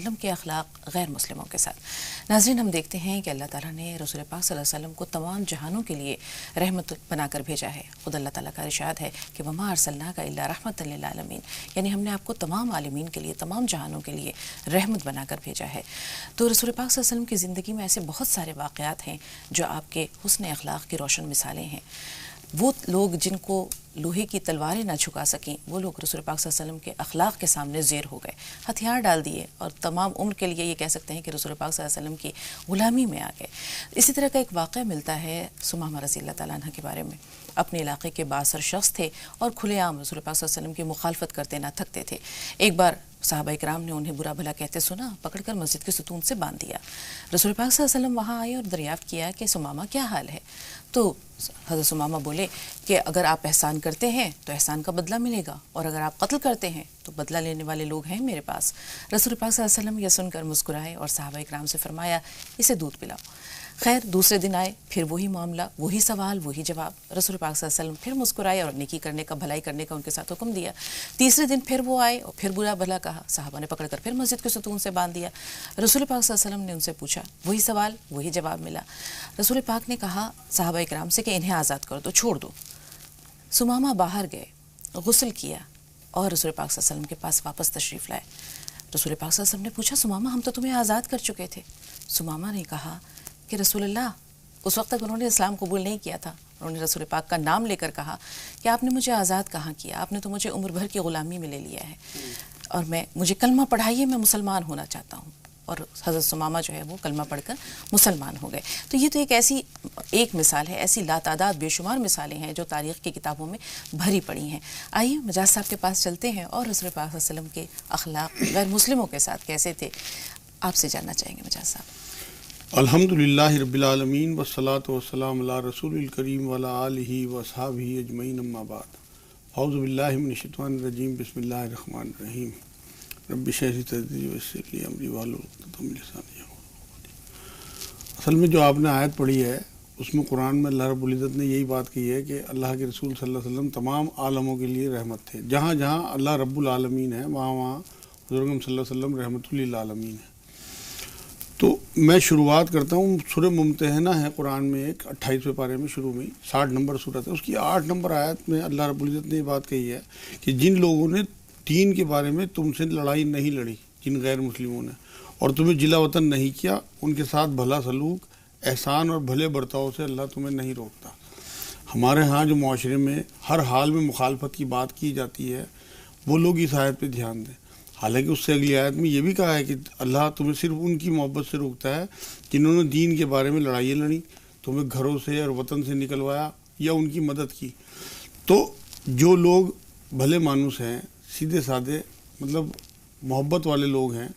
وسلم کے اخلاق غیر مسلموں کے ساتھ۔ ناظرین، ہم دیکھتے ہیں کہ اللہ تعالیٰ نے رسول پاک صلی اللہ علیہ وسلم کو تمام جہانوں کے لیے رحمت بنا کر بھیجا ہے۔ خود اللہ تعالیٰ کا ارشاد ہے کہ وما ارسلناک الا رحمۃ للعالمین، یعنی ہم نے آپ کو تمام عالمین کے لیے، تمام جہانوں کے لیے رحمت بنا کر بھیجا ہے۔ تو رسول پاک صلی اللہ علیہ وسلم کی زندگی میں ایسے بہت سارے واقعات ہیں جو آپ کے حسن اخلاق کی روشن مثالیں ہیں۔ وہ لوگ جن کو لوہے کی تلواریں نہ جھکا سکیں، وہ لوگ رسول پاک صلی اللہ علیہ وسلم کے اخلاق کے سامنے زیر ہو گئے، ہتھیار ڈال دیے اور تمام عمر کے لیے یہ کہہ سکتے ہیں کہ رسول پاک صلی اللہ علیہ وسلم کی غلامی میں آ گئے۔ اسی طرح کا ایک واقعہ ملتا ہے ثمامہ رضی اللہ تعالیٰ عنہ کے بارے میں۔ اپنے علاقے کے بااثر شخص تھے اور کھلے عام رسول پاک صلی اللہ علیہ وسلم کی مخالفت کرتے نہ تھکتے تھے۔ ایک بار صحابہ کرام نے انہیں برا بھلا کہتے سنا، پکڑ کر مسجد کے ستون سے باندھ دیا۔ رسول پاک صلی اللہ علیہ وسلم وہاں آئے اور دریافت کیا کہ ثمامہ کیا حال ہے؟ تو حضرت ثمامہ بولے کہ اگر آپ احسان کرتے ہیں تو احسان کا بدلہ ملے گا، اور اگر آپ قتل کرتے ہیں تو بدلہ لینے والے لوگ ہیں میرے پاس۔ رسول پاک صلی اللہ علیہ وسلم یہ سن کر مسکرائے اور صحابہ کرام سے فرمایا اسے دودھ پلاؤ۔ خیر، دوسرے دن آئے، پھر وہی معاملہ، وہی سوال، وہی جواب۔ رسول پاک صلی اللہ علیہ وسلم پھر مسکرائے اور نیکی کرنے کا، بھلائی کرنے کا ان کے ساتھ حکم دیا۔ تیسرے دن پھر وہ آئے اور پھر برا بھلا کہا، صحابہ نے پکڑ کر پھر مسجد کے ستون سے باندھ دیا۔ رسول پاک صلی اللہ علیہ وسلم نے ان سے پوچھا، وہی سوال، وہی جواب ملا۔ رسول پاک نے کہا صحابہ کرام سے کہ انہیں آزاد کر دو، چھوڑ دو۔ ثمامہ باہر گئے، غسل کیا اور رسول پاک صلی اللہ علیہ وسلم کے پاس واپس تشریف لائے۔ رسول پاک صلی اللہ علیہ وسلم نے پوچھا، ثمامہ ہم تو تمہیں آزاد کر چکے تھے۔ ثمامہ نے کہا کہ رسول اللہ، اس وقت تک انہوں نے اسلام قبول نہیں کیا تھا، انہوں نے رسول پاک کا نام لے کر کہا کہ آپ نے مجھے آزاد کہاں کیا، آپ نے تو مجھے عمر بھر کی غلامی میں لے لیا ہے، اور مجھے کلمہ پڑھائیے، میں مسلمان ہونا چاہتا ہوں۔ اور حضرت ثمامہ جو ہے وہ کلمہ پڑھ کر مسلمان ہو گئے۔ تو یہ تو ایک مثال ہے، ایسی لاتعداد بے شمار مثالیں ہیں جو تاریخ کی کتابوں میں بھری پڑی ہیں۔ آئیے مجاز صاحب کے پاس چلتے ہیں اور رسول پاک صلی اللہ علیہ وسلم کے اخلاق غیر مسلموں کے ساتھ کیسے تھے، آپ سے جاننا چاہیں گے مجاز صاحب۔ الحمدللہ رب العالمین والصلاة والسلام علی رسول الکریم وعلی آلہ واصحابہ اجمعین، اما بعد۔ اعوذ باللہ من الشیطان الرجیم، بسم اللہ الرحمن الرحیم۔ رب اشرح لی صدری ویسر لی امری واحلل عقدۃ من لسانی یفقہوا قولی۔ اصل میں جو آپ نے آیت پڑھی ہے اس میں قرآن میں اللہ رب العزت نے یہی بات کی ہے کہ اللہ کے رسول صلی اللہ علیہ وسلم تمام عالموں کے لیے رحمت تھے۔ جہاں جہاں اللہ رب العالمین ہے وہاں وہاں حضور اکرم صلی اللہ علیہ وسلم رحمت للعالمین ہے۔ تو میں شروعات کرتا ہوں، سورہ ممتحنہ ہے قرآن میں، ایک 28ویں پارے میں شروع میں 60 نمبر سورت ہے، اس کی 8 نمبر آیت میں اللہ رب العزت نے یہ بات کہی ہے کہ جن لوگوں نے دین کے بارے میں تم سے لڑائی نہیں لڑی، جن غیر مسلموں نے، اور تمہیں جلا وطن نہیں کیا، ان کے ساتھ بھلا سلوک، احسان اور بھلے برتاؤ سے اللہ تمہیں نہیں روکتا۔ ہمارے ہاں جو معاشرے میں ہر حال میں مخالفت کی بات کی جاتی ہے، وہ لوگ اس آیت پہ دھیان دیں۔ حالانکہ اس سے اگلی آیت میں یہ بھی کہا ہے کہ اللہ تمہیں صرف ان کی محبت سے روکتا ہے جنہوں نے دین کے بارے میں لڑائیاں لڑیں، تمہیں گھروں سے اور وطن سے نکلوایا یا ان کی مدد کی۔ تو جو لوگ بھلے مانوس ہیں، سیدھے سادے، مطلب محبت والے لوگ ہیں،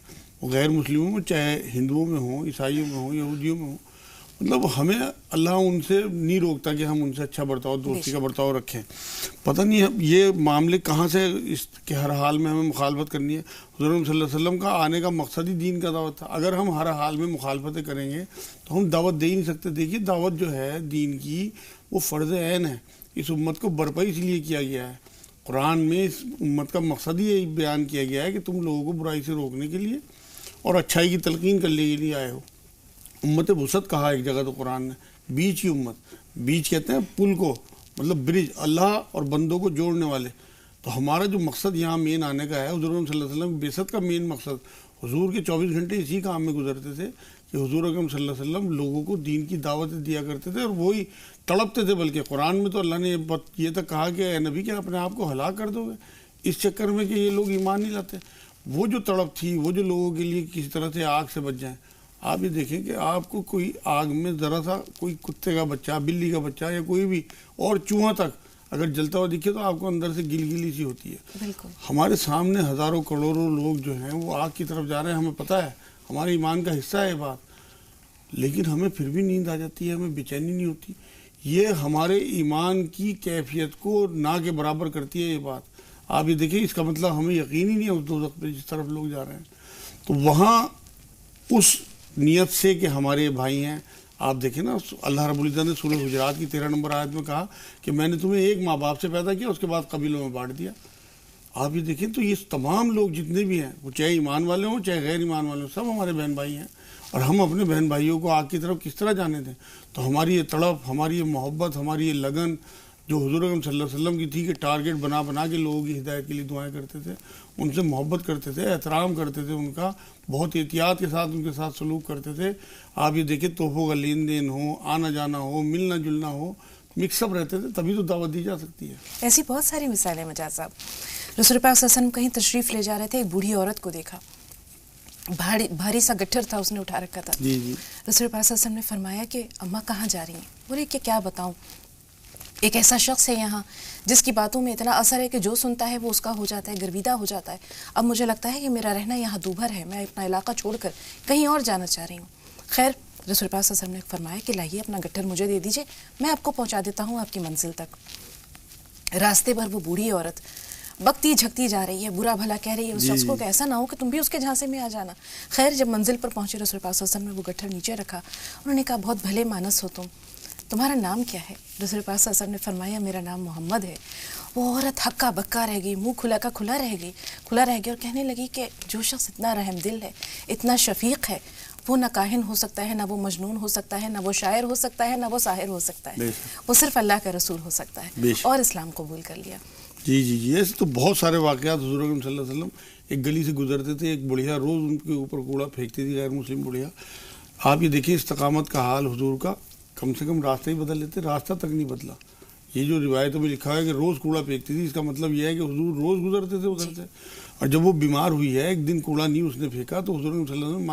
وہ غیر مسلموں میں، چاہے ہندوؤں میں ہوں، عیسائیوں میں ہوں، یہودیوں میں ہوں، مطلب ہمیں اللہ ان سے نہیں روکتا کہ ہم ان سے اچھا برتاؤ، دوستی کا برتاؤ رکھیں۔ پتہ نہیں یہ معاملے کہاں سے اس کے ہر حال میں ہمیں مخالفت کرنی ہے۔ حضور صلی اللہ علیہ وسلم کا آنے کا مقصد ہی دین کا دعوت تھا۔ اگر ہم ہر حال میں مخالفتیں کریں گے تو ہم دعوت دے ہی نہیں سکتے۔ دیکھیے، دعوت جو ہے دین کی وہ فرض عین ہے، اس امت کو برپا اس لیے کیا گیا ہے۔ قرآن میں اس امت کا مقصد ہی بیان کیا گیا ہے کہ تم لوگوں کو برائی سے روکنے کے لیے اور اچھائی کی تلقین کرنے کے لیے آئے ہو۔ امت وسط کہا ایک جگہ تو قرآن نے، بیچ کی امت، بیچ کہتے ہیں پل کو، مطلب برج، اللہ اور بندوں کو جوڑنے والے۔ تو ہمارا جو مقصد یہاں مین آنے کا ہے، حضور صلی اللہ علیہ وسلم کی بعثت کا مین مقصد، حضور کے 24 گھنٹے اسی کام میں گزرتے تھے کہ حضور اکرم صلی اللہ علیہ وسلم لوگوں کو دین کی دعوت دیا کرتے تھے، اور وہی تڑپتے تھے۔ بلکہ قرآن میں تو اللہ نے یہ تک کہا کہ اے نبی، کہ اپنے آپ کو ہلاک کر دو گے اس چکر میں کہ یہ لوگ ایمان نہیں لاتے۔ وہ جو تڑپ تھی، وہ جو لوگوں کے لیے کسی طرح سے آگ سے بچ جائیں۔ آپ یہ دیکھیں کہ آپ کو کوئی آگ میں ذرا سا کوئی کتے کا بچہ، بلی کا بچہ یا کوئی بھی اور چوہا تک اگر جلتا ہوا دکھے تو آپ کو اندر سے گلی سی ہوتی ہے۔ بالکل ہمارے سامنے ہزاروں کروڑوں لوگ جو ہیں وہ آگ کی طرف جا رہے ہیں، ہمیں پتہ ہے، ہمارے ایمان کا حصہ ہے یہ بات، لیکن ہمیں پھر بھی نیند آ جاتی ہے، ہمیں بے چینی نہیں ہوتی۔ یہ ہمارے ایمان کی کیفیت کو نہ کے برابر کرتی ہے یہ بات۔ آپ یہ دیکھیں، اس کا مطلب ہمیں یقین ہی نہیں ہے اس دوزخ پہ جس طرف لوگ جا رہے ہیں۔ تو وہاں اس نیت سے کہ ہمارے بھائی ہیں، آپ دیکھیں نا، اللہ رب العزت نے سورہ حجرات کی 13 نمبر آیت میں کہا کہ میں نے تمہیں ایک ماں باپ سے پیدا کیا، اس کے بعد قبیلوں میں بانٹ دیا۔ آپ یہ دیکھیں تو یہ تمام لوگ جتنے بھی ہیں وہ چاہے ایمان والے ہوں چاہے غیر ایمان والے ہوں سب ہمارے بہن بھائی ہیں، اور ہم اپنے بہن بھائیوں کو آگ کی طرف کس طرح جانے دیں؟ تو ہماری یہ تڑپ، ہماری یہ محبت، ہماری یہ لگن جو حضور اکرم صلی اللہ علیہ وسلم کی تھی کہ ٹارگٹ بنا بنا کے لوگوں کی ہدایت کے لیے دعائیں کرتے تھے، ان سے محبت کرتے تھے، احترام کرتے تھے، ان کا بہت احتیاط کے ساتھ ان کے ساتھ سلوک کرتے تھے. آپ یہ دیکھیں تحفوں کا لین دین ہو، آنا جانا ہو، ملنا جلنا ہو، مکس اپ رہتے تھے، تبھی تو دعوت دی جا سکتی ہے. ایسی بہت ساری مثالیں مجاز صاحب. رسول پاک صلی اللہ علیہ وسلم کہیں تشریف لے جا رہے تھے، ایک بوڑھی عورت کو دیکھا، بھاری سا گٹھر تھا، اس نے اٹھا رکھا تھا. جی رسول پاک صلی اللہ علیہ وسلم نے فرمایا کہ اماں کہاں جا رہی ہیں؟ بولے کہ کیا بتاؤں، ایک ایسا شخص ہے یہاں جس کی باتوں میں اتنا اثر ہے کہ جو سنتا ہے وہ اس کا ہو جاتا ہے، گرویدہ ہو جاتا ہے. اب مجھے لگتا ہے کہ میرا رہنا یہاں دوبھر ہے، میں اپنا علاقہ چھوڑ کر کہیں اور جانا چاہ رہی ہوں. خیر رسول پاک صلی اللہ علیہ وسلم نے فرمایا کہ لائیے اپنا گٹھر مجھے دے دیجئے، میں آپ کو پہنچا دیتا ہوں آپ کی منزل تک. راستے پر وہ بوڑھی عورت بکتی جھکتی جا رہی ہے، برا بھلا کہہ رہی ہے اس شخص کو کہ ایسا نہ ہو کہ تم بھی اس کے جھانسے میں آ جانا. خیر جب منزل پر پہنچے رسول پاک صلی اللہ علیہ وسلم نے وہ گٹھر نیچے رکھا. انہوں نے کہا بہت بھلے مانس ہو تمہارا نام کیا ہے؟ رسول پاک صلی اللہ علیہ وسلم نے فرمایا میرا نام محمد ہے. وہ عورت ہکا بکا رہ گئی، منہ کھلا کا کھلا رہ گئی اور کہنے لگی کہ جو شخص اتنا رحم دل ہے، اتنا شفیق ہے، وہ نہ کاہن ہو سکتا ہے، نہ وہ مجنون ہو سکتا ہے، نہ وہ شاعر ہو سکتا ہے، نہ وہ ساحر ہو سکتا ہے، وہ صرف اللہ کا رسول ہو سکتا ہے. اور اسلام قبول کر لیا. جی ایسے تو بہت سارے واقعات حضور اکرم صلی اللہ علیہ وسلم ایک گلی سے گزرتے تھے، ایک بڑھیا روز ان کے اوپر کوڑا پھینکتی تھی غیر مسلم بڑھیا. آپ یہ دیکھیں استقامت کا حال حضور کا، کم سے کم راستہ ہی بدل لیتے، راستہ تک نہیں بدلا. یہ جو روایتوں میں لکھا ہے کہ روز کوڑا پھینکتی تھی، اس کا مطلب یہ ہے کہ حضور روز گزرتے تھے ادھر سے. اور جب وہ بیمار ہوئی ہے، ایک دن کوڑا نہیں اس نے پھینکا تو حضور صلی اللہ علیہ وسلم نے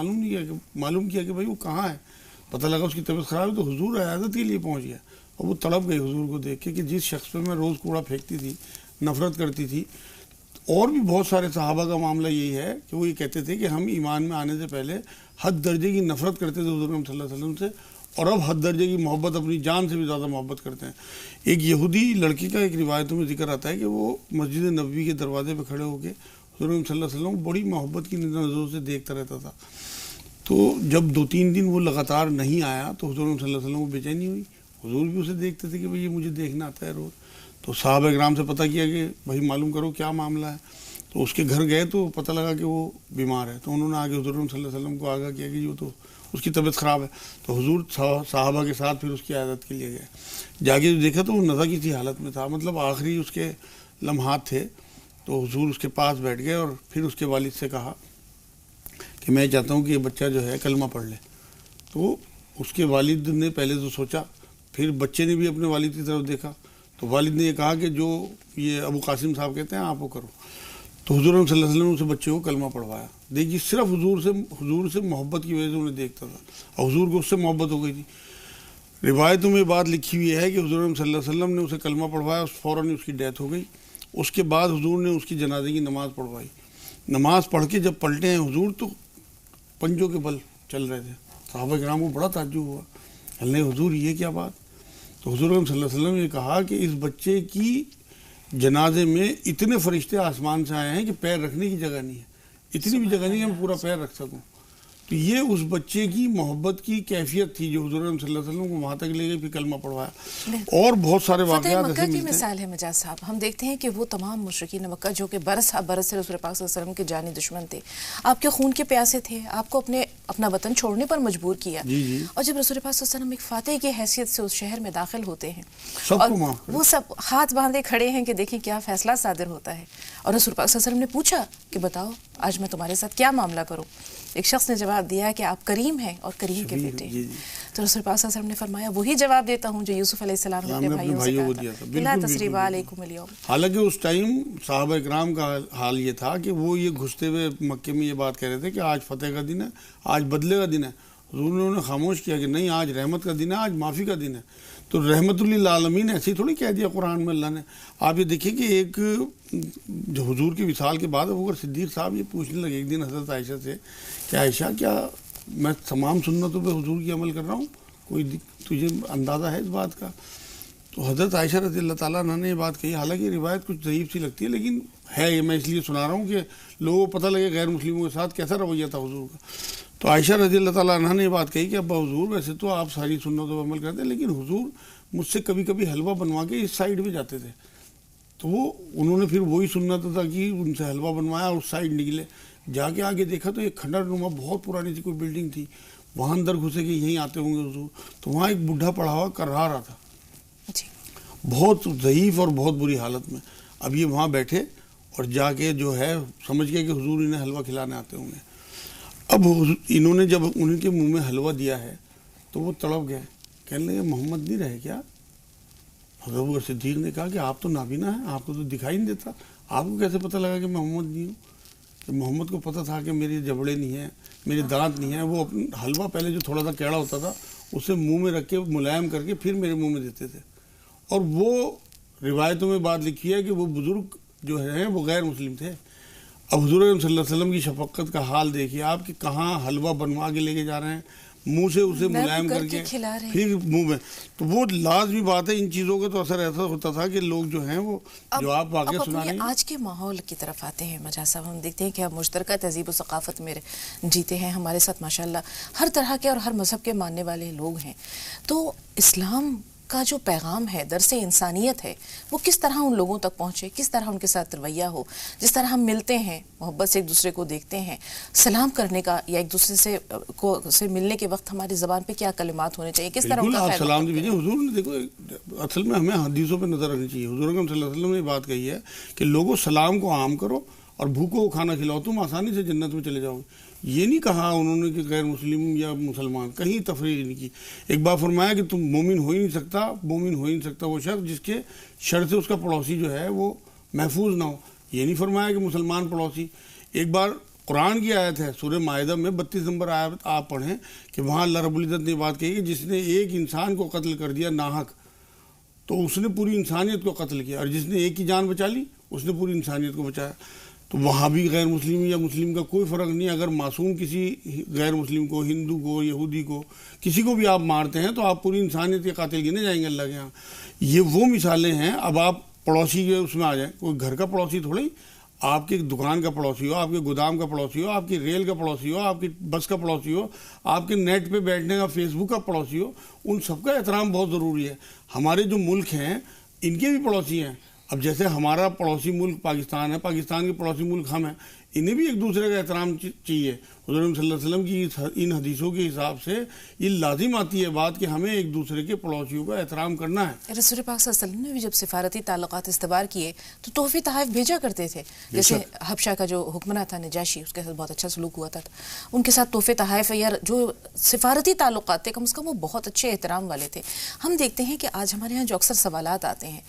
معلوم کیا کہ بھائی وہ کہاں ہے. پتہ لگا اس کی طبیعت خراب ہے تو حضور عیادت کے لیے پہنچ گیا. اور وہ تڑپ گئی حضور کو دیکھ کے کہ جس شخص پہ میں روز کوڑا پھینکتی تھی، نفرت کرتی تھی. اور بھی بہت سارے صحابہ کا معاملہ یہی ہے کہ وہ یہ کہتے تھے کہ ہم ایمان میں آنے سے پہلے حد درجے کی نفرت کرتے تھے حضور صلی اللہ علیہ وسلم سے، اور اب حد درجے کی محبت، اپنی جان سے بھی زیادہ محبت کرتے ہیں. ایک یہودی لڑکی کا ایک روایتوں میں ذکر آتا ہے کہ وہ مسجد نبوی کے دروازے پہ کھڑے ہو کے حضور صلی اللہ علیہ وسلم بڑی محبت کی نظروں سے دیکھتا رہتا تھا. تو جب 2-3 دن وہ لگاتار نہیں آیا تو حضور صلی اللہ علیہ وسلم کو بے چینی ہوئی. حضور بھی اسے دیکھتے تھے کہ بھئی یہ مجھے دیکھنا آتا ہے روز. تو صحابہ کرام سے پتہ کیا کہ بھائی معلوم کرو کیا معاملہ ہے. تو اس کے گھر گئے تو پتہ لگا کہ وہ بیمار ہے. تو انہوں نے آگے حضور صلی اللہ علیہ وسلم کو آگاہ کیا کہ وہ تو اس کی طبیعت خراب ہے. تو حضور صحابہ کے ساتھ پھر اس کی عیادت کے لیے گئے. جا کے دیکھا تو وہ نزع کی سی حالت میں تھا، مطلب آخری اس کے لمحات تھے. تو حضور اس کے پاس بیٹھ گئے اور پھر اس کے والد سے کہا کہ میں چاہتا ہوں کہ یہ بچہ جو ہے کلمہ پڑھ لے. تو اس کے والد نے پہلے تو سوچا، پھر بچے نے بھی اپنے والد کی طرف دیکھا. تو والد نے یہ کہا کہ جو یہ ابو قاسم صاحب کہتے ہیں آپ وہ کرو. تو حضور صلی اللہ علیہ وسلم نے اسے بچے کو کلمہ پڑھوایا. دیکھیے صرف حضور سے محبت کی وجہ سے انہیں دیکھتا تھا اور حضور کو اس سے محبت ہو گئی تھی. روایتوں میں بات لکھی ہوئی ہے کہ حضور صلی اللہ علیہ وسلم نے اسے کلمہ پڑھوایا، فوراً اس کی ڈیتھ ہو گئی. اس کے بعد حضور نے اس کی جنازے کی نماز پڑھوائی. نماز پڑھ کے جب پلٹے ہیں حضور تو پنجوں کے بل چل رہے تھے. صحابہ کرام کو بڑا تعجب ہوا، اللہ حضور یہ کیا بات. تو حضور صلی اللہ علیہ وسلم نے کہا کہ اس بچے کی جنازے میں اتنے فرشتے آسمان سے آئے ہیں کہ پیر رکھنے کی جگہ نہیں ہے، اتنی بھی جگہ نہیں ہے میں پورا پیر رکھ سکوں. تو یہ اس بچے کی محبت کی کیفیت تھی جو حضور صلی اللہ علیہ وسلم کو وہاں تک لے گئی، پھر کلمہ پڑھوایا. اور بہت سارے واقعات ایسے مکہ کی مثال ہے مجاز صاحب. ہم دیکھتے ہیں کہ وہ تمام مشرکین مکہ جو کہ برس سے رسول پاک صلی اللہ علیہ وسلم کے جانی دشمن تھے، آپ کے خون کے پیاسے تھے، آپ کو اپنا وطن چھوڑنے پر مجبور کیا. اور جب رسول پاک صلی اللہ علیہ وسلم ایک فاتح کی حیثیت سے اس شہر میں داخل ہوتے ہیں اور وہ سب ہاتھ باندھے کھڑے ہیں کہ دیکھیں کیا فیصلہ صادر ہوتا ہے. اور رسول پاک صلی اللہ علیہ وسلم نے پوچھا کہ بتاؤ آج میں تمہارے ساتھ کیا معاملہ کروں. ایک شخص نے جواب دیا کہ آپ کریم ہیں اور کریم کے بیٹے ہیں. تو رسول پاک صلی اللہ علیہ وسلم نے فرمایا وہی جواب دیتا ہوں جو یوسف علیہ السلام نے اپنے بھائیوں سے کہا تھا، لا تثریب علیکم اليوم. حالانکہ اس ٹائم صحابہ کرام کا حال یہ تھا کہ وہ یہ گھستے ہوئے مکے میں یہ بات کہہ رہے تھے کہ آج فتح کا دن ہے، آج بدلے کا دن ہے. حضور نے انہیں خاموش کیا کہ نہیں، آج رحمت کا دن ہے، آج معافی کا دن ہے. تو رحمت للعالمین ایسے ہی تھوڑی کہہ دیا قرآن میں اللہ نے. آپ یہ دیکھیں کہ ایک جو حضور کی وصال کے بعد ابوبکر صدیق صاحب یہ پوچھنے لگے ایک دن حضرت عائشہ سے کہ عائشہ کیا میں تمام سنتوں پہ حضور کی عمل کر رہا ہوں، کوئی تجھے اندازہ ہے اس بات کا؟ تو حضرت عائشہ رضی اللہ تعالیٰ عنہ نے یہ بات کہی. حالانکہ روایت کچھ ضعیف سی لگتی ہے لیکن ہے یہ میں اس لیے سنا رہا ہوں کہ لوگوں کو پتہ لگے غیر مسلموں کے ساتھ کیسا رویہ تھا حضور کا. تو عائشہ رضی اللہ تعالیٰ عنہ نے یہ بات کہی کہ ابا حضور ویسے تو آپ ساری سنتوں پہ عمل کرتے ہیں لیکن حضور مجھ سے کبھی کبھی حلوہ بنوا کے اس سائڈ بھی جاتے تھے. تو وہ انہوں نے پھر وہی سنت تھا کہ ان سے حلوہ بنوایا اور اس سائڈ نکلے. جا کے آگے دیکھا تو ایک کھنڈر نما بہت پرانی سی کوئی بلڈنگ تھی, وہاں اندر گھسے کہ یہیں آتے ہوں گے حضور. تو وہاں ایک بڈھا پڑا ہوا کرا رہا تھا, بہت ضعیف اور بہت بری حالت میں. اب یہ وہاں بیٹھے اور جا کے جو ہے سمجھ گئے کہ حضور انہیں حلوہ کھلانے آتے ہوں گے. اب انہوں نے جب ان کے منہ میں حلوہ دیا ہے تو وہ تڑپ گئے, کہنے لگے محمد نہیں رہے کیا؟ حضرت بکر صدیق نے کہا کہ آپ تو نابینا ہیں, آپ کو تو دکھائی نہیں دیتا, آپ کو کیسے پتہ لگا کہ میں محمد نہیں ہوں؟ کہ محمد کو پتہ تھا کہ میری جبڑے نہیں ہیں, میرے دانت نہیں ہیں. وہ اپنا حلوہ پہلے جو تھوڑا سا کیڑا ہوتا تھا اسے منہ میں رکھ کے ملائم کر کے پھر میرے منہ میں دیتے تھے. اور وہ روایتوں میں بات لکھی ہے کہ وہ بزرگ جو ہیں وہ غیر مسلم تھے. اب حضور صلی اللہ علیہ وسلم کی شفقت کا حال دیکھیے آپ کہ کہاں حلوہ بنوا کے لے کے جا رہے ہیں, منہ سے اسے ملائم کر کے پھر منہ میں. تو وہ لازمی بات ہے, ان چیزوں کا تو اثر ایسا ہوتا تھا کہ لوگ جو ہیں وہ جو آپ واقعہ سنا رہے ہیں. آج کے ماحول کی طرف آتے ہیں مجاز صاحب, ہم دیکھتے ہیں کہ ہم مشترکہ تہذیب و ثقافت میں جیتے ہیں, ہمارے ساتھ ماشاءاللہ ہر طرح کے اور ہر مذہب کے ماننے والے لوگ ہیں. تو اسلام کا جو پیغام ہے, درس انسانیت ہے, وہ کس طرح ان لوگوں تک پہنچے, کس طرح ان کے ساتھ رویہ ہو. جس طرح ہم ملتے ہیں, محبت سے ایک دوسرے کو دیکھتے ہیں, سلام کرنے کا یا ایک دوسرے سے ملنے کے وقت ہماری زبان پہ کیا کلمات ہونے چاہیے, کس طرح ان کا خیر سلام دیجیے. حضور نے دیکھو اصل میں ہمیں حدیثوں پہ نظر رکھنی چاہیے. حضور صلی اللہ علیہ وسلم نے یہ بات کہی ہے کہ لوگوں سلام کو عام کرو اور بھوکوں کو کھانا کھلاؤ, تم آسانی سے جنت میں چلے جاؤ. یہ نہیں کہا انہوں نے کہ غیر مسلم یا مسلمان, کہیں تفریق نہیں کی. ایک بار فرمایا کہ تم مومن ہو ہی نہیں سکتا, مومن ہو ہی نہیں سکتا وہ شخص جس کے شر سے اس کا پڑوسی جو ہے وہ محفوظ نہ ہو. یہ نہیں فرمایا کہ مسلمان پڑوسی. ایک بار قرآن کی آیت ہے سورہ مائدہ میں 32 نمبر آیت آپ پڑھیں کہ وہاں اللہ رب العزت نے بات کہی کہ جس نے ایک انسان کو قتل کر دیا ناحق تو اس نے پوری انسانیت کو قتل کیا, اور جس نے ایک کی جان بچا لی اس نے پوری انسانیت کو بچایا. تو وہاں بھی غیر مسلم یا مسلم کا کوئی فرق نہیں. اگر معصوم کسی غیر مسلم کو, ہندو کو, یہودی کو, کسی کو بھی آپ مارتے ہیں تو آپ پوری انسانیت کے قاتل گنے جائیں گے اللہ کے یہاں. یہ وہ مثالیں ہیں. اب آپ پڑوسی کے اس میں آ جائیں, کوئی گھر کا پڑوسی تھوڑی, آپ کی دکان کا پڑوسی ہو, آپ کے گودام کا پڑوسی ہو, آپ کی ریل کا پڑوسی ہو, آپ کی بس کا پڑوسی ہو, آپ کے نیٹ پہ بیٹھنے کا فیس بک کا پڑوسی ہو, ان سب کا احترام بہت ضروری ہے. ہمارے جو ملک ہیں ان کے بھی پڑوسی ہیں. اب جیسے ہمارا پڑوسی ملک پاکستان ہے, پاکستان کے پڑوسی ملک ہم ہیں, انہیں بھی ایک دوسرے کا احترام چاہیے. حضور صلی اللہ علیہ وسلم کی ان حدیثوں کے حساب سے یہ لازم آتی ہے بات کہ ہمیں ایک دوسرے کے پڑوسیوں کا احترام کرنا ہے. رسول پاک صلی اللہ علیہ وسلم نے بھی جب سفارتی تعلقات استوار کیے تو تحفے تحائف بھیجا کرتے تھے. جیسے حبشہ کا جو حکمراں تھا نجاشی, اس کے ساتھ بہت اچھا سلوک ہوا تھا, ان کے ساتھ تحفے تحائف یا جو سفارتی تعلقات تھے کم از کم وہ بہت اچھے احترام والے تھے. ہم دیکھتے ہیں کہ آج ہمارے یہاں جو اکثر سوالات آتے ہیں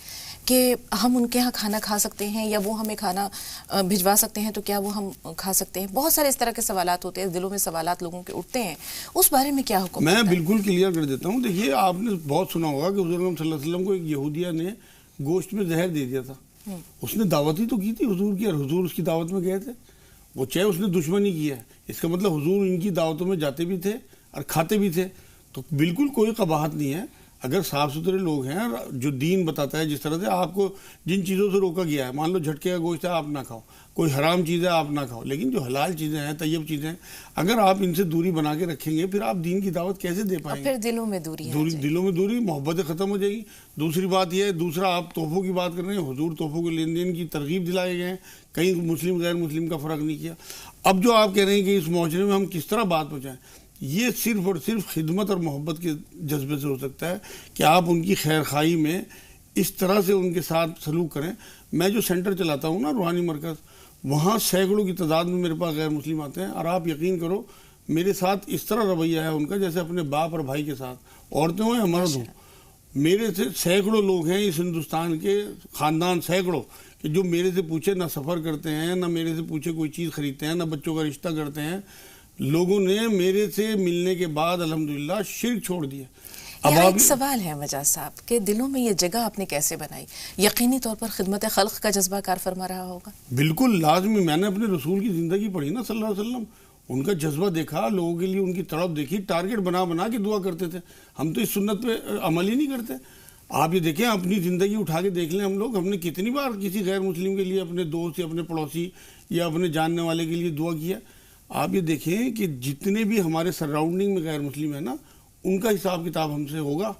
کہ ہم ان کے ہاں کھانا کھا سکتے ہیں یا وہ ہمیں کھانا بھجوا سکتے ہیں, تو کیا وہ ہم کھا سکتے ہیں, بہت سارے اس طرح کے سوالات ہوتے ہیں, دلوں میں سوالات لوگوں کے اٹھتے ہیں. اس بارے میں کیا حکم؟ میں بالکل کلیئر کر دیتا ہوں. دیکھیے آپ نے بہت سنا ہوگا کہ حضور صلی اللہ علیہ وسلم کو ایک یہودیہ نے گوشت میں زہر دے دیا تھا. اس نے دعوت ہی تو کی تھی حضور کی, اور حضور اس کی دعوت میں گئے تھے. وہ چاہے اس نے دشمنی کیا ہے, اس کا مطلب حضور ان کی دعوتوں میں جاتے بھی تھے اور کھاتے بھی تھے. تو بالکل کوئی قباحت نہیں ہے اگر صاف ستھرے لوگ ہیں. جو دین بتاتا ہے جس طرح سے آپ کو جن چیزوں سے روکا گیا ہے, مان لو جھٹکے کا گوشت ہے آپ نہ کھاؤ, کوئی حرام چیز ہے آپ نہ کھاؤ, لیکن جو حلال چیزیں ہیں, طیب چیزیں ہیں, اگر آپ ان سے دوری بنا کے رکھیں گے پھر آپ دین کی دعوت کیسے دے پائیں گے؟ پھر دلوں میں دوری, دلوں میں دوری, محبت ختم ہو جائے گی. دوسری بات یہ ہے, دوسرا آپ تحفوں کی بات کر رہے ہیں, حضور تحفوں کے لین دین کی ترغیب دلائے گئے ہیں, کہیں مسلم غیر مسلم کا فرق نہیں کیا. اب جو آپ کہہ رہے ہیں کہ اس معاشرے میں ہم کس طرح بات پہنچائیں, یہ صرف اور صرف خدمت اور محبت کے جذبے سے ہو سکتا ہے کہ آپ ان کی خیر خواہی میں اس طرح سے ان کے ساتھ سلوک کریں. میں جو سینٹر چلاتا ہوں نا, روحانی مرکز, وہاں سینکڑوں کی تعداد میں میرے پاس غیر مسلم آتے ہیں, اور آپ یقین کرو میرے ساتھ اس طرح رویہ ہے ان کا جیسے اپنے باپ اور بھائی کے ساتھ, عورتیں ہوں یا مرد ہوں. میرے سے سینکڑوں لوگ ہیں اس ہندوستان کے خاندان, سینکڑوں, کہ جو میرے سے پوچھے نہ سفر کرتے ہیں, نہ میرے سے پوچھے کوئی چیز خریدتے ہیں, نہ بچوں کا رشتہ کرتے ہیں. لوگوں نے میرے سے ملنے کے بعد الحمدللہ شرک چھوڑ دیا. یہاں ایک سوال ہے مجاز صاحب کہ دلوں میں یہ جگہ آپ نے کیسے بنائی؟ یقینی طور پر خدمت خلق کا جذبہ کار فرما رہا ہوگا. بالکل لازمی. میں نے اپنے رسول کی زندگی پڑھی نا صلی اللہ علیہ وسلم, ان کا جذبہ دیکھا, لوگوں کے لیے ان کی تڑپ دیکھی, ٹارگٹ بنا بنا کے دعا کرتے تھے. ہم تو اس سنت پہ عمل ہی نہیں کرتے. آپ یہ دیکھیں, اپنی زندگی اٹھا کے دیکھ لیں, ہم لوگ, ہم نے کتنی بار کسی غیر مسلم کے لیے, اپنے دوست یا اپنے پڑوسی یا اپنے جاننے والے کے لیے دعا کیا. آپ یہ دیکھیں کہ جتنے بھی ہمارے سراؤنڈنگ میں غیر مسلم ہیں نا, ان کا حساب کتاب ہم سے ہوگا.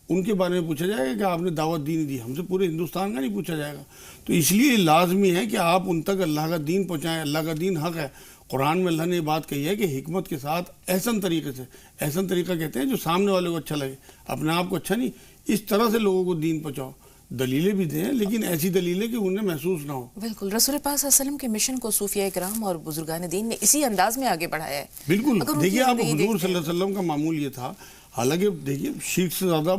ان کے بارے میں پوچھا جائے گا کہ آپ نے دعوت دی نہیں دی. ہم سے پورے ہندوستان کا نہیں پوچھا جائے گا. تو اس لیے لازمی ہے کہ آپ ان تک اللہ کا دین پہنچائیں. اللہ کا دین حق ہے. قرآن میں اللہ نے یہ بات کہی ہے کہ حکمت کے ساتھ احسن طریقے سے, احسن طریقہ کہتے ہیں جو سامنے والے کو اچھا لگے, اپنے آپ کو اچھا نہیں, اس طرح سے لوگوں کو دین پہنچاؤ. دلیلیں بھی دیں لیکن ایسی دلیلیں کہ انہیں محسوس نہ ہو. بالکل. رسول پاک صلی اللہ علیہ وسلم کے مشن کو صوفیہ کرام اور بزرگان دین نے اسی انداز میں آگے بڑھایا ہے. بالکل. دیکھیے آپ حضور صلی اللہ علیہ وسلم کا معمول یہ تھا, حالانکہ دیکھیے شرک سے زیادہ,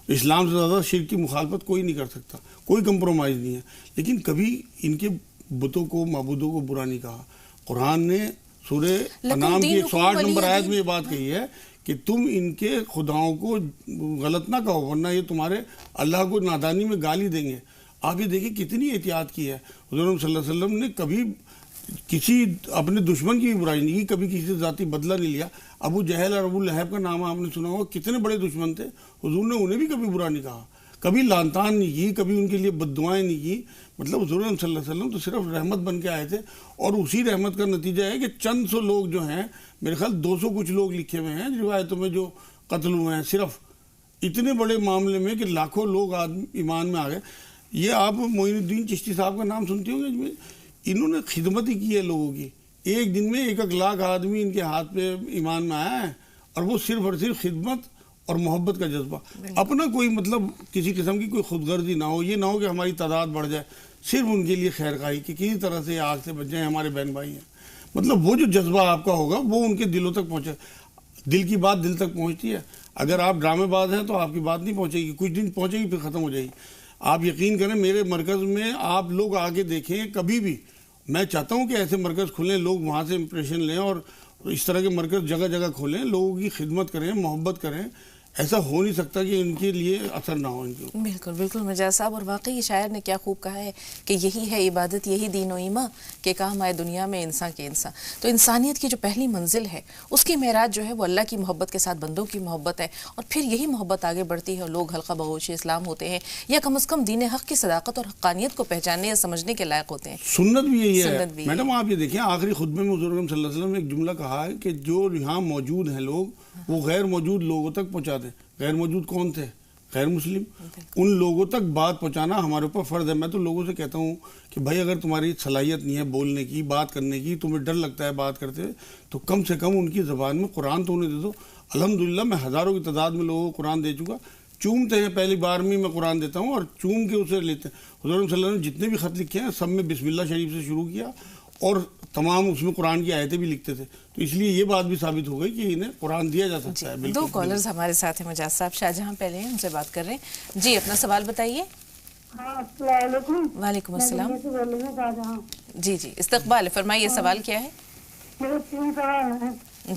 اسلام سے زیادہ شرک کی مخالفت کوئی نہیں کر سکتا, کوئی کمپرومائز نہیں ہے, لیکن کبھی ان کے بتوں کو, معبودوں کو برا نہیں کہا. قرآن نے سورہ انعام کی 108 نمبر آیت میں یہ بات کہی ہے کہ تم ان کے خداؤں کو غلط نہ کہو ورنہ یہ تمہارے اللہ کو نادانی میں گالی دیں گے. آپ یہ دیکھیں کتنی احتیاط کی ہے. حضور صلی اللہ علیہ وسلم نے کبھی کسی اپنے دشمن کی بھی برائی نہیں کی, کبھی کسی سے ذاتی بدلہ نہیں لیا. ابو جہل اور ابو لہب کا نام آپ نے سنا ہوگا, کتنے بڑے دشمن تھے, حضور نے انہیں بھی کبھی برا نہیں کہا, کبھی لعن طعن نہیں کی, کبھی ان کے لیے بد دعائیں نہیں کی. مطلب حضور صلی اللہ علیہ وسلم تو صرف رحمت بن کے آئے تھے, اور اسی رحمت کا نتیجہ ہے کہ چند سو لوگ جو ہیں, میرے خیال 200 کچھ لوگ لکھے ہوئے ہیں روایتوں میں جو قتل ہوئے ہیں, صرف اتنے بڑے معاملے میں کہ لاکھوں لوگ ایمان میں آ گئے. یہ آپ معین الدین چشتی صاحب کا نام سنتے ہوں گے, انہوں نے خدمت ہی کی ہے لوگوں کی. ایک دن میں 1 لاکھ آدمی ان کے ہاتھ پہ ایمان میں آیا ہے, اور وہ صرف اور صرف خدمت اور محبت کا جذبہ, اپنا کوئی مطلب کسی قسم کی کوئی خود غرضی نہ ہو. یہ نہ ہو کہ ہماری تعداد بڑھ جائے, صرف ان کے لیے خیر خواہی کہ کسی طرح سے آگ سے بچ جائیں, ہمارے بہن بھائی ہیں. مطلب وہ جو جذبہ آپ کا ہوگا وہ ان کے دلوں تک پہنچے. دل کی بات دل تک پہنچتی ہے. اگر آپ ڈرامے باز ہیں تو آپ کی بات نہیں پہنچے گی, کچھ دن پہنچے گی پھر ختم ہو جائے گی. آپ یقین کریں, میرے مرکز میں آپ لوگ آگے دیکھیں کبھی بھی, میں چاہتا ہوں کہ ایسے مرکز کھلیں, لوگ وہاں سے امپریشن لیں, اور اس طرح کے مرکز جگہ جگہ کھولیں, لوگوں کی خدمت کریں, محبت کریں. ایسا ہو نہیں سکتا کہ ان کے لیے اثر نہ ہو ان کے. بالکل بالکل مجاز صاحب, اور واقعی شاعر نے کیا خوب کہا ہے کہ یہی ہے عبادت, یہی دین و ایمان کہ کام آئے دنیا میں انسان کے انسان. تو انسانیت کی جو پہلی منزل ہے اس کی معراج جو ہے وہ اللہ کی محبت کے ساتھ بندوں کی محبت ہے, اور پھر یہی محبت آگے بڑھتی ہے اور لوگ حلقہ بغوش اسلام ہوتے ہیں, یا کم از کم دین حق کی صداقت اور حقانیت کو پہچاننے یا سمجھنے کے لائق ہوتے ہیں. سنت بھی یہی ہے میڈم. آپ یہ دیکھیں آخری خطبے میں حضور صلی اللہ علیہ وسلم نے ایک جملہ کہا ہے کہ جو یہاں موجود ہیں لوگ وہ غیر موجود لوگوں تک پہنچا دیں. غیر موجود کون تھے؟ غیر مسلم. ان لوگوں تک بات پہنچانا ہمارے اوپر فرض ہے. میں تو لوگوں سے کہتا ہوں کہ بھائی اگر تمہاری صلاحیت نہیں ہے بولنے کی, بات کرنے کی, تمہیں ڈر لگتا ہے بات کرتے, تو کم سے کم ان کی زبان میں قرآن تو انہیں دے دو. الحمدللہ میں ہزاروں کی تعداد میں لوگوں کو قرآن دے چکا. چومتے ہیں, پہلی بار میں قرآن دیتا ہوں اور چوم کے اسے لیتے ہیں. حضور صلی اللہ علیہ وسلم نے جتنے بھی خط لکھے ہیں سب میں بسم اللہ شریف سے شروع کیا, اور تمام اس میں قرآن کی آیتیں بھی لکھتے تھے. تو اس لیے یہ بات بھی ثابت ہو گئی کہ انہیں قرآن دیا جا سکتا ہے. 2 کالرز ہمارے ساتھ ہیں. مجاز صاحب شاہجہاں پہلے ہیں, ان سے بات کر رہے ہیں. جی اپنا سوال بتائیے. السلام علیکم. وعلیکم السلام. شاہجہاں. جی استقبال, فرمائیے سوال کیا ہے. میرے 3 سوال ہیں.